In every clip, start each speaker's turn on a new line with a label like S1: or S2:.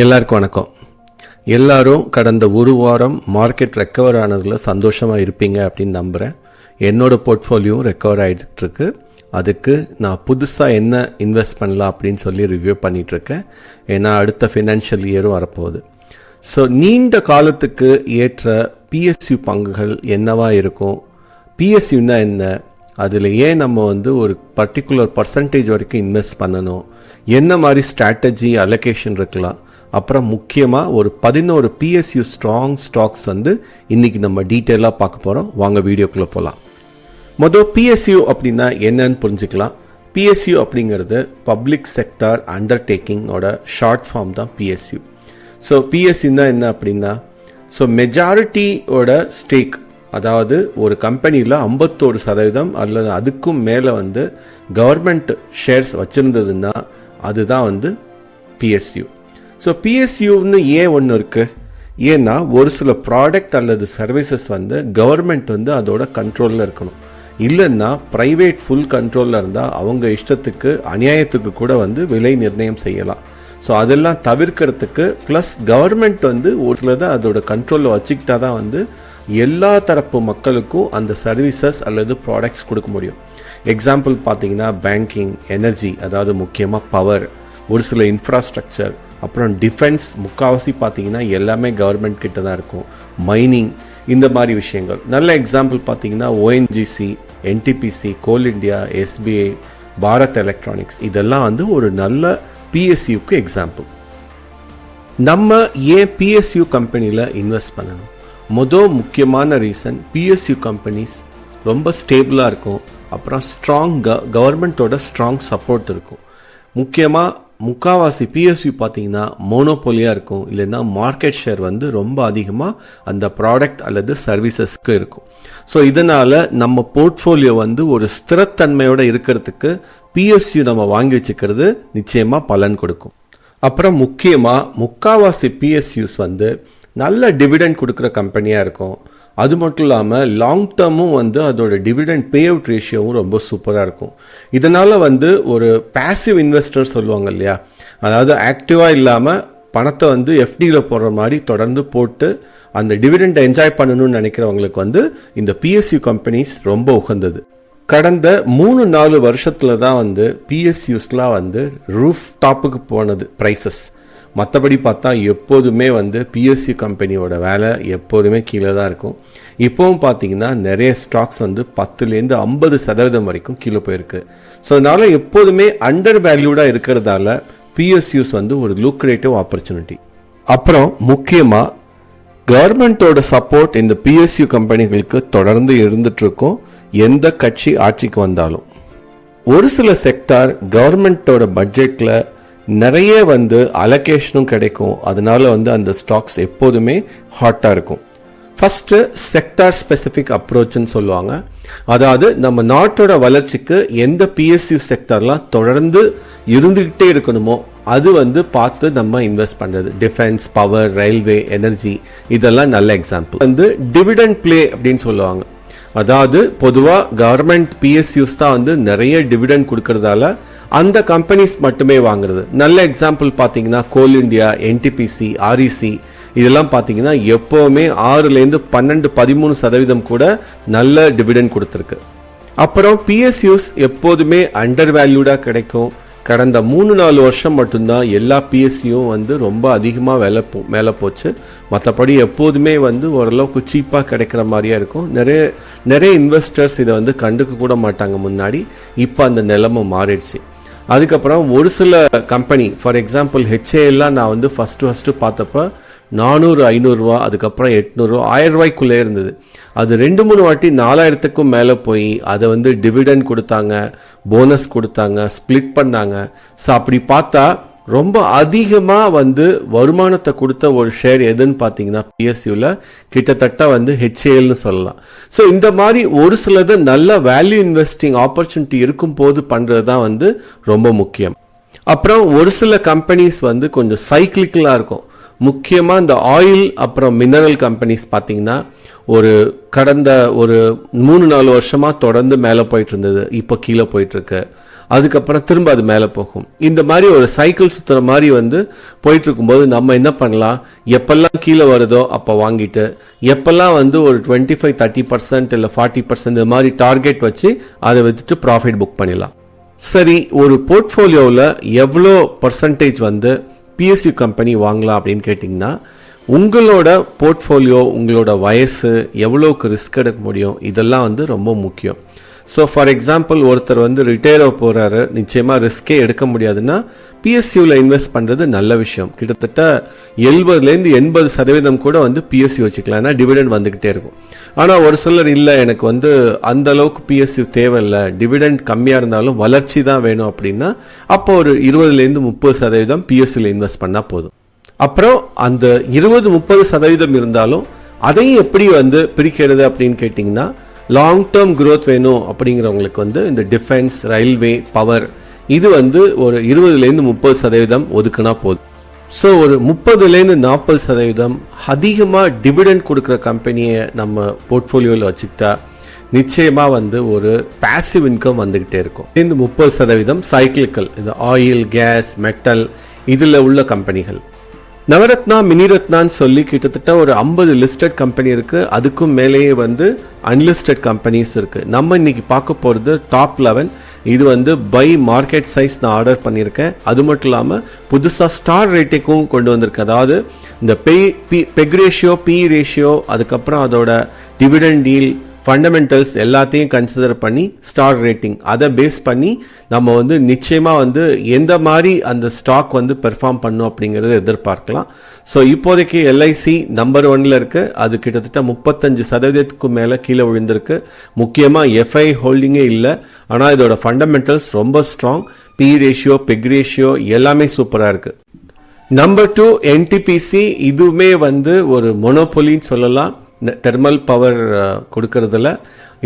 S1: எல்லாருக்கும் வணக்கம். எல்லாரும் கடந்த ஒரு வாரம் மார்க்கெட் ரெக்கவர் ஆனதில் சந்தோஷமாக இருப்பீங்க அப்படின்னு நம்புகிறேன். என்னோட போர்ட்ஃபோலியோ ரெக்கவர் ஆகிட்டு இருக்கு. அதுக்கு நான் புதுசாக என்ன இன்வெஸ்ட் பண்ணலாம் அப்படின்னு சொல்லி ரிவ்யூ பண்ணிகிட்ருக்கேன். ஏன்னா அடுத்த ஃபினான்ஷியல் இயரும் வரப்போகுது. ஸோ நீண்ட காலத்துக்கு ஏற்ற பிஎஸ்யூ பங்குகள் என்னவா இருக்கும், பிஎஸ்யூன்னா என்ன, அதில் ஏன் நம்ம ஒரு பர்டிகுலர் பர்சன்டேஜ் வரைக்கும் இன்வெஸ்ட் பண்ணணும், என்ன மாதிரி ஸ்ட்ராட்டஜி அலோகேஷன் இருக்கலாம், அப்புறம் முக்கியமாக ஒரு 11 பிஎஸ்யூ ஸ்ட்ராங் ஸ்டாக்ஸ் இன்றைக்கி நம்ம டீட்டெயிலாக பார்க்க போகிறோம். வாங்க வீடியோக்குள்ளே போகலாம். மொதல் பிஎஸ்யூ அப்படின்னா என்னன்னு புரிஞ்சுக்கலாம். பிஎஸ்யூ அப்படிங்கிறது பப்ளிக் செக்டார் அண்டர்டேக்கிங்கோட ஷார்ட் ஃபார்ம் தான் பிஎஸ்யூ. ஸோ பிஎஸ்யூன்னா என்ன அப்படின்னா, ஸோ மெஜாரிட்டியோட ஸ்டேக், அதாவது ஒரு கம்பெனியில் 51% அல்லது அதுக்கும் மேலே கவர்மெண்ட் ஷேர்ஸ் வச்சுருந்ததுன்னா அதுதான் பிஎஸ்யூ. ஸோ பிஎஸ்யூன்னு ஏன் ஒன்று இருக்குது, ஏன்னா ஒரு சில ப்ராடக்ட் அல்லது சர்வீசஸ் கவர்மெண்ட் அதோட கண்ட்ரோலில் இருக்கணும். இல்லைன்னா ப்ரைவேட் ஃபுல் கண்ட்ரோலில் இருந்தால் அவங்க இஷ்டத்துக்கு அநியாயத்துக்கு கூட விலை நிர்ணயம் செய்யலாம். ஸோ அதெல்லாம் தவிர்க்கிறதுக்கு ப்ளஸ் கவர்மெண்ட் ஒரு சிலதை அதோட கண்ட்ரோலில் வச்சுக்கிட்டா தான் எல்லா தரப்பு மக்களுக்கும் அந்த சர்வீசஸ் அல்லது ப்ராடக்ட்ஸ் கொடுக்க முடியும். எக்ஸாம்பிள் பார்த்தீங்கன்னா பேங்கிங், எனர்ஜி, அதாவது முக்கியமாக பவர், ஒரு சில இன்ஃப்ராஸ்ட்ரக்சர், அப்புறம் டிஃபென்ஸ், முக்கால்வாசி பார்த்தீங்கன்னா எல்லாமே கவர்மெண்ட் கிட்ட தான் இருக்கும். மைனிங், இந்த மாதிரி விஷயங்கள். நல்ல எக்ஸாம்பிள் பார்த்தீங்கன்னா ஓஎன்ஜிசி, என்டிபிசி, கோல் இண்டியா, எஸ்பிஐ, பாரத் எலக்ட்ரானிக்ஸ், இதெல்லாம் ஒரு நல்ல பிஎஸ்யூக்கு எக்ஸாம்பிள். நம்ம ஏன் பிஎஸ்யூ கம்பெனியில் இன்வெஸ்ட் பண்ணணும்? மொதல் முக்கியமான ரீசன், பிஎஸ்யூ கம்பெனிஸ் ரொம்ப ஸ்டேபிளாக இருக்கும். அப்புறம் ஸ்ட்ராங் கவர்மெண்ட்டோட ஸ்ட்ராங் சப்போர்ட் இருக்கும். முக்கியமாக முக்கால்வாசி பிஎஸ்யூ பார்த்தீங்கன்னா மோனோபோலியாக இருக்கும். இல்லைன்னா மார்க்கெட் ஷேர் ரொம்ப அதிகமாக அந்த ப்ராடக்ட் அல்லது சர்வீசஸ்க்கு இருக்கும். ஸோ இதனால் நம்ம போர்ட்ஃபோலியோ ஒரு ஸ்திரத்தன்மையோடு இருக்கிறதுக்கு பிஎஸ்யூ நம்ம வாங்கி வச்சுக்கிறது நிச்சயமாக பலன் கொடுக்கும். அப்புறம் முக்கியமாக முக்கால்வாசி பிஎஸ்யூஸ் நல்ல டிவிடெண்ட் கொடுக்குற கம்பெனியாக இருக்கும். அது மட்டும் இல்லாமல் லாங் டேர்மும் அதோட டிவிடெண்ட் பே அவுட் ரேஷியோவும் ரொம்ப சூப்பராக இருக்கும். இதனால் ஒரு பேசிவ் இன்வெஸ்டர் சொல்லுவாங்க இல்லையா, அதாவது ஆக்டிவாக இல்லாமல் பணத்தை எஃப்டியில் போடுற மாதிரி தொடர்ந்து போட்டு அந்த டிவிடெண்டை என்ஜாய் பண்ணணும்னு நினைக்கிறவங்களுக்கு இந்த பிஎஸ்யூ கம்பெனிஸ் ரொம்ப உகந்தது. கடந்த 3-4 வருஷத்தில் தான் பிஎஸ்யூஸ்லாம் ரூஃப் டாப்புக்கு போனது ப்ரைஸஸ். மற்றபடி பார்த்தா எப்போதுமே பிஎஸ்சி கம்பெனியோட வேலை எப்போதுமே கீழே தான் இருக்கும். இப்போவும் பார்த்தீங்கன்னா நிறைய ஸ்டாக்ஸ் 10% 50% வரைக்கும் கீழே போயிருக்கு. ஸோ அதனால எப்போதுமே அண்டர் வேல்யூடாக இருக்கிறதால பிஎஸ்யூஸ் ஒரு லூக்ரேட்டிவ் ஆப்பர்ச்சுனிட்டி. அப்புறம் முக்கியமாக கவர்மெண்ட்டோட சப்போர்ட் இந்த பிஎஸ்யூ கம்பெனிகளுக்கு தொடர்ந்து இருந்துட்டு இருக்கும், எந்த கட்சி ஆட்சிக்கு வந்தாலும். ஒரு சில செக்டார் கவர்மெண்ட்டோட பட்ஜெட்டில் நிறைய அலோகேஷனும் கிடைக்கும். அதனால அந்த ஸ்டாக்ஸ் எப்போதுமே ஹாட்டாக இருக்கும். ஃபஸ்ட்டு செக்டார் ஸ்பெசிஃபிக் அப்ரோச்னு சொல்லுவாங்க. அதாவது நம்ம நாட்டோட வளர்ச்சிக்கு எந்த பிஎஸ்யூ செக்டார்லாம் தொடர்ந்து இருந்துக்கிட்டே இருக்கணுமோ அது பார்த்து நம்ம இன்வெஸ்ட் பண்ணுறது. டிஃபென்ஸ், பவர், ரயில்வே, எனர்ஜி, இதெல்லாம் நல்ல எக்ஸாம்பிள். டிவிடெண்ட் பிளே அப்படின்னு சொல்லுவாங்க. அதாவது பொதுவாக கவர்மெண்ட் பிஎஸ்யூஸ் தான் நிறைய டிவிடெண்ட் கொடுக்கறதால அந்த கம்பெனிஸ் மட்டுமே வாங்குறது. நல்ல எக்ஸாம்பிள் பார்த்தீங்கன்னா கோல் இண்டியா, என்டிபிசி, ஆர்இசி, இதெல்லாம் பார்த்தீங்கன்னா எப்போவுமே 6-13% கூட நல்ல டிவிடெண்ட் கொடுத்துருக்கு. அப்புறம் பிஎஸ்யூஸ் எப்போதுமே அண்டர் வேல்யூடாக கிடைக்கும். கடந்த 3-4 வருஷம் மட்டும்தான் எல்லா பிஎஸ்சியும் ரொம்ப அதிகமாக மேலே போச்சு. மற்றபடி எப்போதுமே ஓரளவுக்கு சீப்பாக கிடைக்கிற மாதிரியா இருக்கும். நிறைய இன்வெஸ்டர்ஸ் இதை கண்டுக்க கூட மாட்டாங்க முன்னாடி. இப்போ அந்த நிலைமை மாறிடுச்சு. அதுக்கப்புறம் ஒரு சில கம்பெனி, ஃபார் எக்ஸாம்பிள் ஹெச்ஏஎல்லாம் நான் ஃபஸ்ட்டு பார்த்தப்ப 400-500 ரூபா, அதுக்கப்புறம் 800 ரூபா, 1000 ரூபாய்க்குள்ளே இருந்தது. அது 2-3 வாட்டி 4000க்கும் மேலே போய் அதை டிவிடெண்ட் கொடுத்தாங்க, போனஸ் கொடுத்தாங்க, ஸ்பிளிட் பண்ணாங்க. ஸோ அப்படி பார்த்தா ரொம்ப அதிகமாக வருமானத்தை கொடுத்த ஒரு ஷேர் எதுன்னு பார்த்தீங்கன்னா பிஎஸ்யூவில் கிட்டத்தட்ட ஹெச்ஏஎல்னு சொல்லலாம். ஸோ இந்த மாதிரி ஒரு சிலது நல்ல வேல்யூ இன்வெஸ்டிங் ஆப்பர்ச்சுனிட்டி இருக்கும் போது பண்ணுறது தான் ரொம்ப முக்கியம். அப்புறம் ஒரு சில கம்பெனிஸ் கொஞ்சம் சைக்கிளிக்கலாக இருக்கும். முக்கியமாக இந்த ஆயில் அப்புறம் மினரல் கம்பெனிஸ் பார்த்தீங்கன்னா கடந்த ஒரு 3-4 வருஷமாக தொடர்ந்து மேலே போயிட்டு இருந்தது, இப்போ கீழே போயிட்டுருக்கு. அதுக்கப்புறம் திரும்ப அது மேலே போகும். இந்த மாதிரி ஒரு சைக்கிள் சுற்றுற மாதிரி வந்து போயிட்டு இருக்கும்போது நம்ம என்ன பண்ணலாம், எப்பெல்லாம் கீழே வருதோ அப்போ வாங்கிட்டு, எப்பெல்லாம் வந்து ஒரு 25-30% இல்லை 40% இந்த மாதிரி டார்கெட் வச்சு அதை வச்சுட்டு ப்ராஃபிட் புக் பண்ணிடலாம். சரி, ஒரு போர்ட்ஃபோலியோவில் எவ்வளோ பர்சன்டேஜ் வந்து பிஎஸ்யூ கம்பெனி வாங்கலாம் அப்படின்னு கேட்டிங்கன்னா, உங்களோட போர்ட்ஃபோலியோ, உங்களோட வயசு, எவ்வளோக்கு ரிஸ்க் எடுக்க முடியும், இதெல்லாம் வந்து ரொம்ப முக்கியம். ஸோ ஃபார் எக்ஸாம்பிள், ஒருத்தர் வந்து ரிட்டையர் ஆக போகிறாரு, நிச்சயமாக ரிஸ்கே எடுக்க முடியாதுன்னா பிஎஸ்யூவில் இன்வெஸ்ட் பண்ணுறது நல்ல விஷயம். கிட்டத்தட்ட 70-80% கூட வந்து பிஎஸ்யூ வச்சுக்கலாம், ஏன்னா டிவிடெண்ட் வந்துக்கிட்டே இருக்கும். ஆனால் ஒரு சிலர் இல்லை, எனக்கு வந்து அந்த அளவுக்கு பிஎஸ்யூ தேவையில்லை, டிவிடெண்ட் கம்மியாக இருந்தாலும் வளர்ச்சி தான் வேணும் அப்படின்னா அப்போ ஒரு 20-30% பிஎஸ்யூவில் இன்வெஸ்ட் பண்ணால் போதும். அப்புறம் அந்த 20-30% இருந்தாலும் அதையும் எப்படி வந்து பிரிக்கிறது அப்படின்னு கேட்டிங்கன்னா, லாங் டேர்ம் growth வேணும் அப்படிங்கிறவங்களுக்கு வந்து இந்த டிஃபென்ஸ், ரயில்வே, பவர் இது வந்து ஒரு 20-30% ஒதுக்குனா போதும். ஸோ ஒரு 30-40% அதிகமாக டிவிடெண்ட் கொடுக்குற கம்பெனியை நம்ம போர்ட்ஃபோலியோவில் வச்சுக்கிட்டா நிச்சயமாக வந்து ஒரு பேசிவ் இன்கம் வந்துக்கிட்டே இருக்கும். இந்த 30% சைக்கிளிக்கல், இந்த ஆயில், கேஸ், மெட்டல் இதில் உள்ள கம்பெனிகள். நவரத்னா, மினிரத்னான்னு சொல்லி கிட்டத்தட்ட ஒரு 50 லிஸ்டட் கம்பெனி இருக்கு. அதுக்கும் மேலேயே வந்து அன்லிஸ்டட் கம்பெனிஸ் இருக்கு. நம்ம இன்னைக்கு பார்க்க போகிறது டாப் 11. இது வந்து பை மார்க்கெட் சைஸ் நான் ஆர்டர் பண்ணியிருக்கேன். அது மட்டும் இல்லாமல் புதுசாக ஸ்டார் ரேட்டிங்கும் கொண்டு வந்திருக்கு. அதாவது இந்த பெக் ரேஷியோ, பி ரேஷியோ, அதுக்கப்புறம் அதோட டிவிடெண்ட் டீல், ஃபண்டமெண்டல்ஸ் எல்லாத்தையும் கன்சிடர் பண்ணி ஸ்டார் ரேட்டிங் அதை பேஸ் பண்ணி நம்ம வந்து நிச்சயமாக வந்து எந்த மாதிரி அந்த ஸ்டாக் வந்து பெர்ஃபார்ம் பண்ணும் அப்படிங்கிறத எதிர்பார்க்கலாம். ஸோ இப்போதைக்கு எல்ஐசி நம்பர் 1ல் இருக்குது. அது கிட்டத்தட்ட 35% மேலே கீழே விழுந்திருக்கு. முக்கியமாக எஃப்ஐ ஹோல்டிங்கே இல்லை, ஆனால் இதோட ஃபண்டமெண்டல்ஸ் ரொம்ப strong. P ratio, PEG ratio எல்லாமே சூப்பராக இருக்குது. Number 2 NTPC. இதுவுமே வந்து ஒரு மொனோபொலின்னு சொல்லலாம் தெர்மல் பவர் கொடுக்கறதுல.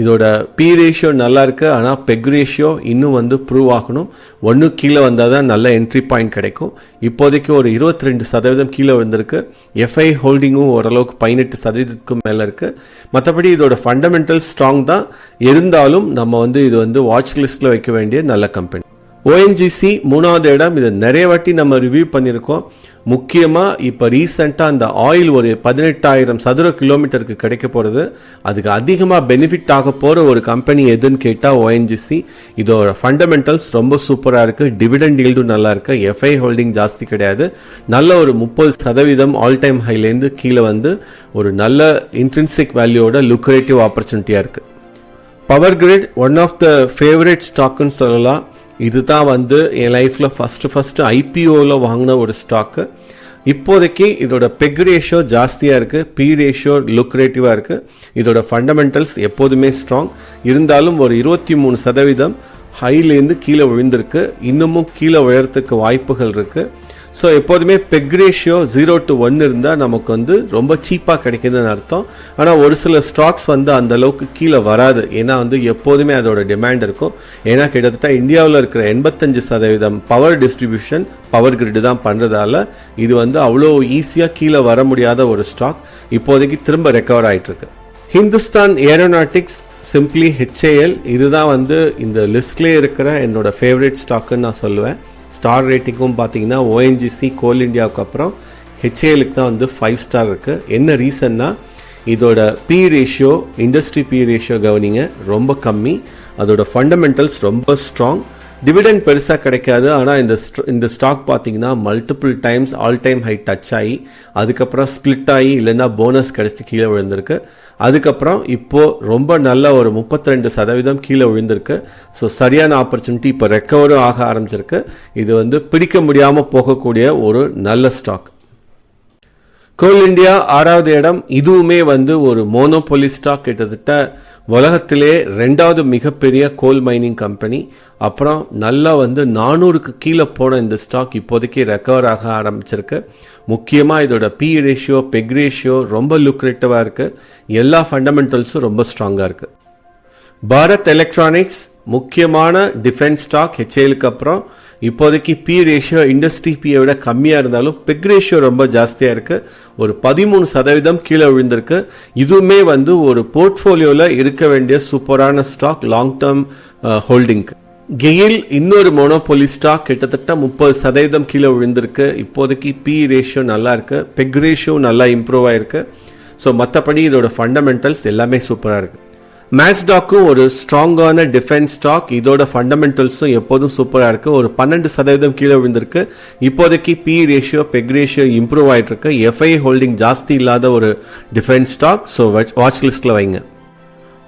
S1: இதோட பி ரேஷியோ நல்லா இருக்கு, ஆனால் பெக் ரேஷியோ இன்னும் வந்து ப்ரூவ் ஆகணும். ஒன்று கீழே வந்தால் தான் நல்ல என்ட்ரி பாயிண்ட் கிடைக்கும். இப்போதைக்கு ஒரு 22% கீழே வந்திருக்கு. எஃப்ஐ ஹோல்டிங்கும் ஓரளவுக்கு 18% மேலே இருக்கு. மற்றபடி இதோட ஃபண்டமெண்டல் ஸ்ட்ராங் தான் இருந்தாலும் நம்ம வந்து இது வந்து வாட்ச் லிஸ்ட்ல வைக்க வேண்டிய நல்ல கம்பெனி. ஓஎன்ஜிசி 3வது இடம். இதை நிறைய வாட்டி நம்ம ரிவ்யூ பண்ணியிருக்கோம். முக்கியமாக இப்போ ரீசெண்டாக அந்த ஆயில் ஒரு 18,000 சதுர கிலோமீட்டருக்கு கிடைக்க போகிறது. அதுக்கு அதிகமாக பெனிஃபிட் ஆக போகிற ஒரு கம்பெனி எதுன்னு கேட்டால் ஓஎன்ஜிசி. இதோட ஃபண்டமெண்டல்ஸ் ரொம்ப சூப்பராக இருக்குது. டிவிடெண்ட் ஈல்டும் நல்லா இருக்குது. எஃப்ஐ ஹோல்டிங் ஜாஸ்தி கிடையாது. நல்ல ஒரு 30% ஆல் டைம் ஹைலேருந்து கீழே வந்து ஒரு நல்ல இன்ட்ரின்சிக் வேல்யூவோட லுக்ரேட்டிவ் ஆப்பர்ச்சுனிட்டியாக இருக்குது. Power grid one of the favourite ஸ்டாக்குன்னு சொல்லலாம். இதுதான் வந்து என் லைஃப்பில் ஃபஸ்ட்டு ஐபிஓவில் வாங்கின ஒரு ஸ்டாக்கு. இப்போதைக்கு இதோட பெக் ரேஷியோ ஜாஸ்தியாக இருக்குது, பி ரேஷியோ லுக்ரேட்டிவாக இருக்குது. இதோட ஃபண்டமெண்டல்ஸ் எப்போதுமே ஸ்ட்ராங் இருந்தாலும் ஒரு 23% ஹைலேருந்து கீழே விழுந்திருக்கு. இன்னமும் கீழே விழறதுக்கு வாய்ப்புகள் இருக்குது. ஸோ எப்போதுமே பெக் ரேஷியோ 0 to 1 இருந்தால் நமக்கு வந்து ரொம்ப சீப்பாக கிடைக்குதுன்னு அர்த்தம். ஆனால் ஒரு சில ஸ்டாக்ஸ் வந்து அந்த அளவுக்கு கீழே வராது, ஏன்னா வந்து எப்போதுமே அதோட டிமாண்ட் இருக்கும். ஏன்னா கிட்டத்தட்ட இந்தியாவில் இருக்கிற 85% பவர் டிஸ்ட்ரிபியூஷன் பவர் கிரிட் தான் பண்ணுறதால இது வந்து அவ்வளோ ஈஸியாக கீழே வர முடியாத ஒரு ஸ்டாக். இப்போதைக்கு திரும்ப ரெக்கவர் ஆகிட்டு இருக்கு. ஹிந்துஸ்தான் ஏரோநாட்டிக்ஸ், சிம்பிளி HAL, இதுதான் வந்து இந்த லிஸ்ட்லேயே இருக்கிற என்னோட ஃபேவரட் ஸ்டாக்குன்னு நான் சொல்லுவேன். ஸ்டார் ரேட்டிங்கும் பார்த்தீங்கன்னா ஓஎன்ஜிசி, கோல் இண்டியாவுக்கு அப்புறம் HALக்கு தான் வந்து 5 ஸ்டார் இருக்குது. என்ன ரீசன்னா இதோட B ratio, industry B ratio கவனிங்க, ரொம்ப கம்மி. அதோட ஃபண்டமெண்டல்ஸ் ரொம்ப ஸ்ட்ராங். டிவிடெண்ட் பெருசாக கிடைக்காது, ஆனால் இந்த ஸ்டாக் பார்த்தீங்கன்னா multiple times all time high touch ஆகி அதுக்கப்புறம் ஸ்பிளிட் ஆகி இல்லைன்னா போனஸ் கிடைச்சி கீழே விழுந்திருக்கு. அதுக்கப்புறம் இப்போ ரொம்ப நல்ல ஒரு 32% கீழே விழுந்திருக்கு. ஸோ சரியான ஆப்பர்ச்சுனிட்டி, இப்போ ரெக்கவரும் ஆக ஆரம்பிச்சிருக்கு. இது வந்து பிடிக்க முடியாமல் போகக்கூடிய ஒரு நல்ல ஸ்டாக். கோல் இண்டியா 6வது இடம். இதுவுமே வந்து ஒரு மோனோபொலி ஸ்டாக். கிட்டத்தட்ட உலகத்திலே 2வது மிகப்பெரிய கோல் மைனிங் கம்பெனி. அப்புறம் நல்லா வந்து 400க்கு கீழே போன இந்த ஸ்டாக் இப்போதைக்கு ரெக்கவர் ஆக ஆரம்பிச்சிருக்கு. முக்கியமாக இதோட பி ரேஷியோ, பெக் ரேஷியோ ரொம்ப லுக்ரேட்டிவாக இருக்குது. எல்லா ஃபண்டமெண்டல்ஸும் ரொம்ப ஸ்ட்ராங்காக இருக்குது. பாரத் எலக்ட்ரானிக்ஸ் முக்கியமான டிஃபென்ஸ் ஸ்டாக். HALக்கு அப்புறம் இப்போதைக்கு பி ரேஷியோ இண்டஸ்ட்ரி பியை விட கம்மியாக இருந்தாலும் பெக் ரேஷியோ ரொம்ப ஜாஸ்தியாக இருக்குது. ஒரு 13% கீழே விழுந்திருக்கு. இதுவுமே வந்து ஒரு போர்ட்ஃபோலியோவில் இருக்க வேண்டிய சூப்பரான ஸ்டாக் லாங் டேர்ம் ஹோல்டிங்க்கு. கெயில் இன்னொரு மோனோபோலி ஸ்டாக் கிட்டத்தட்ட 30% கீழே விழுந்திருக்கு. இப்போதைக்கு பி ரேஷியோ நல்லா இருக்கு, பெக் ரேஷியோ நல்லா இம்ப்ரூவ் ஆயிருக்கு. ஸோ மற்றபடி இதோட ஃபண்டமெண்டல்ஸ் எல்லாமே சூப்பராக இருக்கு. மேஸ்டாக்கும் ஒரு ஸ்ட்ராங்கான டிஃபென்ஸ் ஸ்டாக், இதோட ஃபண்டமெண்டல்ஸும் எப்போதும் சூப்பராக இருக்கு. ஒரு 12% கீழே விழுந்திருக்கு. இப்போதைக்கு P ratio PEG ratio improve ஆயிட்டு இருக்கு. எஃப்ஐ ஹோல்டிங் ஜாஸ்தி இல்லாத ஒரு டிஃபென்ஸ் ஸ்டாக். ஸோ வாட்ச் லிஸ்ட்ல வைங்க.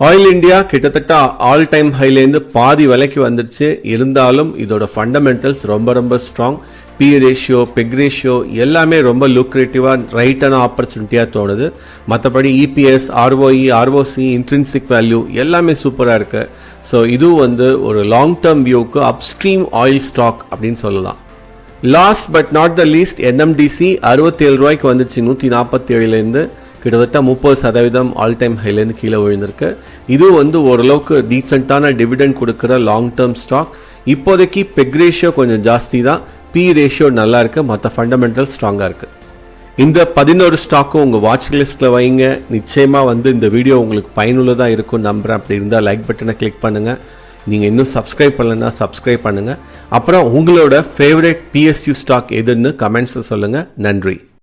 S1: ஆயில் இந்தியா கிட்டத்தட்ட ஆல் டைம் ஹைலேருந்து பாதி விலைக்கு வந்துருச்சு. இருந்தாலும் இதோட ஃபண்டமெண்டல்ஸ் ரொம்ப ரொம்ப strong. P ratio PEG ratio எல்லாமே ரொம்ப லுக்ரேட்டிவாக ரைட்டான ஆப்பர்ச்சுனிட்டியாக தோணுது. மற்றபடி EPS ROE ROCE intrinsic value எல்லாமே சூப்பராக இருக்கு. ஸோ இதுவும் ஒரு லாங் டேர்ம் வியூக்கு அப்ஸ்ட்ரீம் ஆயில் ஸ்டாக் அப்படின்னு சொல்லலாம். Last but not the least NMDC 67 ரூபாய்க்கு வந்துச்சு 147லேருந்து. கிட்டத்தட்ட 30% ஆல் டைம் ஹைலேருந்து கீழே விழுந்திருக்கு. இது ஓரளவுக்கு டீசென்டான டிவிடெண்ட் கொடுக்குற லாங் டேர்ம் ஸ்டாக். இப்போதைக்கு பெக் ரேஷியோ கொஞ்சம் ஜாஸ்தி தான், பி ரேஷியோ நல்லா இருக்கு, மற்ற ஃபண்டமெண்டல் ஸ்ட்ராங்காக இருக்கு. இந்த 11 ஸ்டாக்கும் உங்கள் வாட்ச் லிஸ்ட்டில் வைங்க. நிச்சயமாக இந்த வீடியோ உங்களுக்கு பயனுள்ளதாக இருக்கும் நம்புகிறேன். அப்படி இருந்தால் லைக் பட்டனை கிளிக் பண்ணுங்கள். நீங்கள் இன்னும் சப்ஸ்கிரைப் பண்ணலைன்னா சப்ஸ்கிரைப் பண்ணுங்கள். அப்புறம் உங்களோட ஃபேவரட் பிஎஸ்யூ ஸ்டாக் எதுன்னு கமெண்ட்ஸில் சொல்லுங்கள். நன்றி.